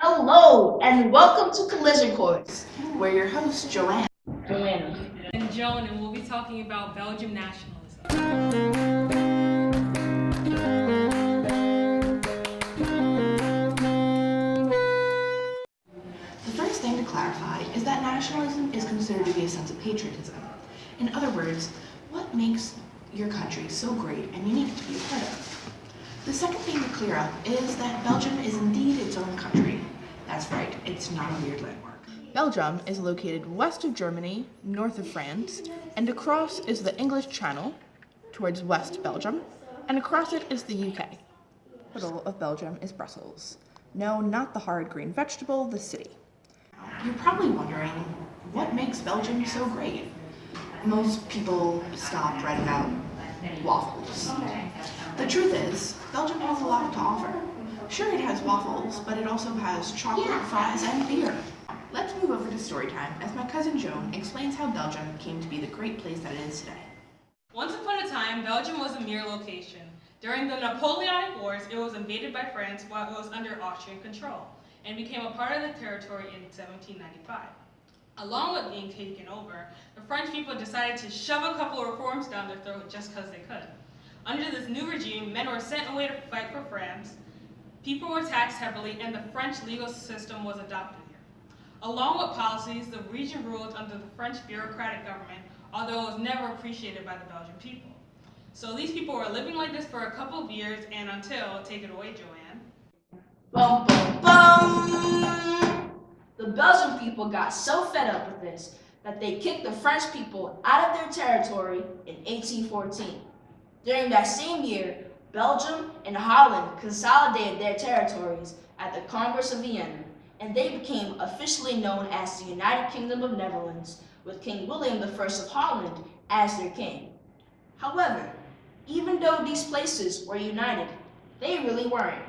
Hello, and welcome to Collision Course. We're your hosts, Joanna. And Joan, and we'll be talking about Belgium nationalism. The first thing to clarify is that nationalism is considered to be a sense of patriotism. In other words, what makes your country so great and unique to be a part of? The second thing to clear up is that Belgium is indeed its own country. That's right, it's not a weird landmark. Belgium is located west of Germany, north of France, and across is the English Channel, towards West Belgium, and across it is the UK. The capital of Belgium is Brussels. No, not the hard green vegetable, the city. You're probably wondering, what makes Belgium so great? Most people stop right about waffles. The truth is, Belgium has a lot to offer. Sure, it has waffles, but it also has chocolate, fries, and beer. Let's move over to story time as my cousin Joan explains how Belgium came to be the great place that it is today. Once upon a time, Belgium was a mere location. During the Napoleonic Wars, it was invaded by France while it was under Austrian control, and became a part of the territory in 1795. Along with being taken over, the French people decided to shove a couple of reforms down their throat just because they could. Under this new regime, men were sent away to fight for France, people were taxed heavily, and the French legal system was adopted here. Along with policies, the region ruled under the French bureaucratic government, although it was never appreciated by the Belgian people. So these people were living like this for a couple of years, and until, take it away, Joanne. Bum, bum, bum. The Belgian people got so fed up with this that they kicked the French people out of their territory in 1814. During that same year, Belgium and Holland consolidated their territories at the Congress of Vienna, and they became officially known as the United Kingdom of Netherlands, with King William I of Holland as their king. However, even though these places were united, they really weren't.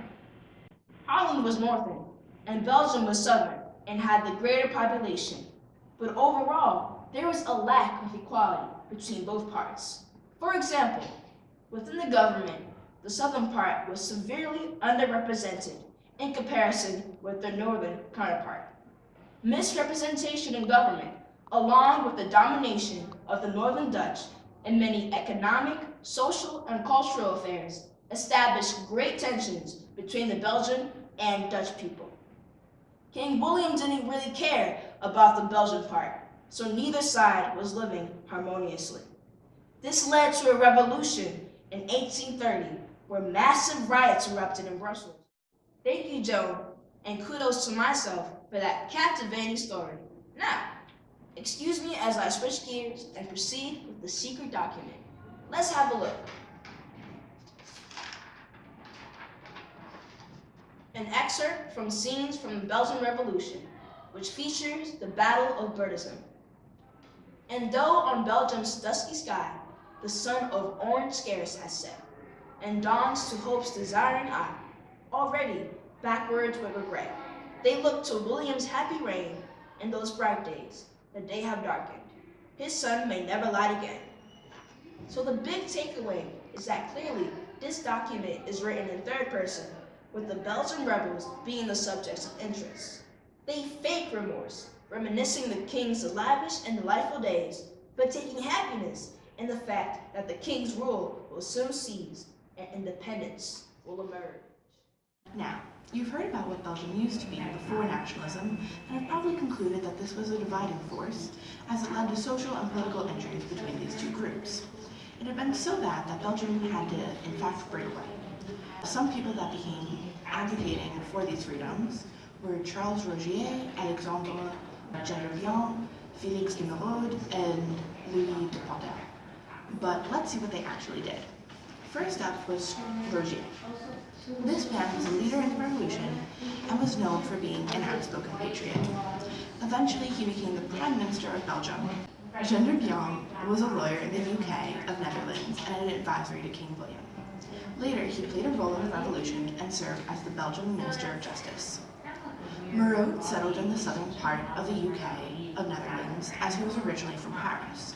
Holland was northern, and Belgium was southern, and had the greater population. But overall, there was a lack of equality between both parts. For example, within the government, the southern part was severely underrepresented in comparison with their northern counterpart. Misrepresentation in government, along with the domination of the Northern Dutch in many economic, social, and cultural affairs, established great tensions between the Belgian and Dutch people. King William didn't really care about the Belgian part, so neither side was living harmoniously. This led to a revolution in 1830, where massive riots erupted in Brussels. Thank you, Joan, and kudos to myself for that captivating story. Now, excuse me as I switch gears and proceed with the secret document. Let's have a look. An excerpt from scenes from the Belgian Revolution, which features the Battle of Bertessin. And though on Belgium's dusky sky, the sun of orange scarce has set, and dawns to hope's desiring eye, already backwards with regret, they look to William's happy reign in those bright days that they have darkened. His sun may never light again. So the big takeaway is that clearly this document is written in third person, with the Belgian rebels being the subjects of interest. They fake remorse, reminiscing the king's lavish and delightful days, but taking happiness in the fact that the king's rule will soon cease and independence will emerge. Now, you've heard about what Belgium used to be before nationalism, and have probably concluded that this was a dividing force, as it led to social and political injuries between these two groups. It had been so bad that Belgium had to, in fact, break away. Some people that became advocating for these freedoms were Charles Rogier, Alexandre Gendrebian, Félix de Merode, and Louis de Potter. But let's see what they actually did. First up was Rogier. This man was a leader in the revolution and was known for being an outspoken patriot. Eventually, he became the Prime Minister of Belgium. Gendrebian was a lawyer in the UK of Netherlands and an advisor to King William. Later, he played a role in the revolution and served as the Belgian Minister of Justice. Merode settled in the southern part of the UK of Netherlands, as he was originally from Paris.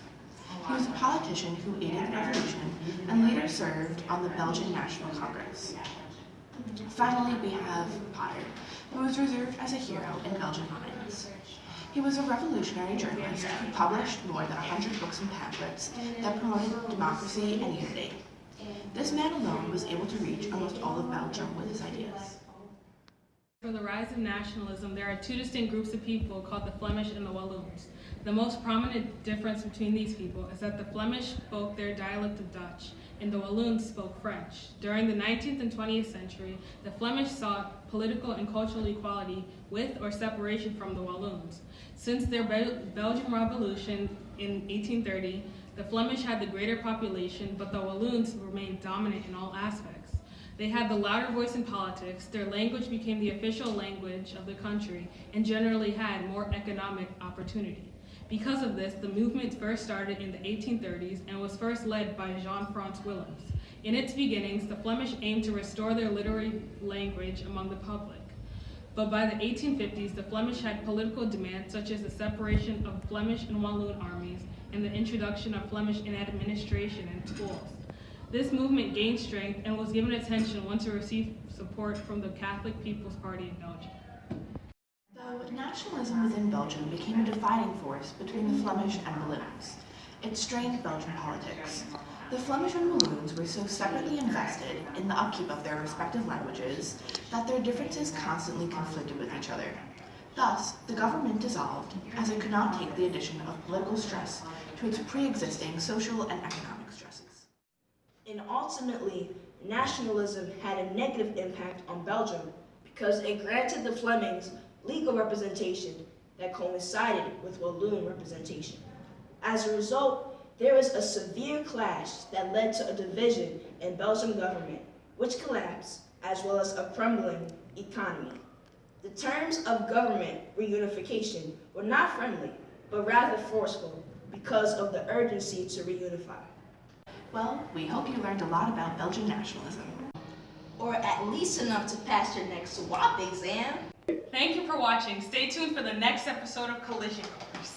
He was a politician who aided the revolution and later served on the Belgian National Congress. Finally, we have Potter, who was reserved as a hero in Belgian minds. He was a revolutionary journalist who published more than 100 books and pamphlets that promoted democracy and unity. This man alone was able to reach almost all of Belgium with his ideas. For the rise of nationalism, there are two distinct groups of people called the Flemish and the Walloons. The most prominent difference between these people is that the Flemish spoke their dialect of Dutch, and the Walloons spoke French. During the 19th and 20th century, the Flemish sought political and cultural equality with or separation from the Walloons. Since their Belgian Revolution in 1830, the Flemish had the greater population, but the Walloons remained dominant in all aspects. They had the louder voice in politics, their language became the official language of the country, and generally had more economic opportunity. Because of this, the movement first started in the 1830s and was first led by Jean-Francois Willems. In its beginnings, the Flemish aimed to restore their literary language among the public. But by the 1850s, the Flemish had political demands such as the separation of Flemish and Walloon armies and the introduction of Flemish in administration and schools. This movement gained strength and was given attention once it received support from the Catholic People's Party in Belgium. Though nationalism within Belgium became a dividing force between the Flemish and Walloons, it strained Belgian politics. The Flemish and Walloons were so separately invested in the upkeep of their respective languages that their differences constantly conflicted with each other. Thus, the government dissolved as it could not take the addition of political stress to its pre-existing social and economic stresses. And ultimately, nationalism had a negative impact on Belgium because it granted the Flemings legal representation that coincided with Walloon representation. As a result, there was a severe clash that led to a division in Belgian government, which collapsed, as well as a crumbling economy. The terms of government reunification were not friendly, but rather forceful because of the urgency to reunify. Well, we hope you learned a lot about Belgian nationalism. Or at least enough to pass your next WHAP exam. Thank you for watching. Stay tuned for the next episode of Collision Course.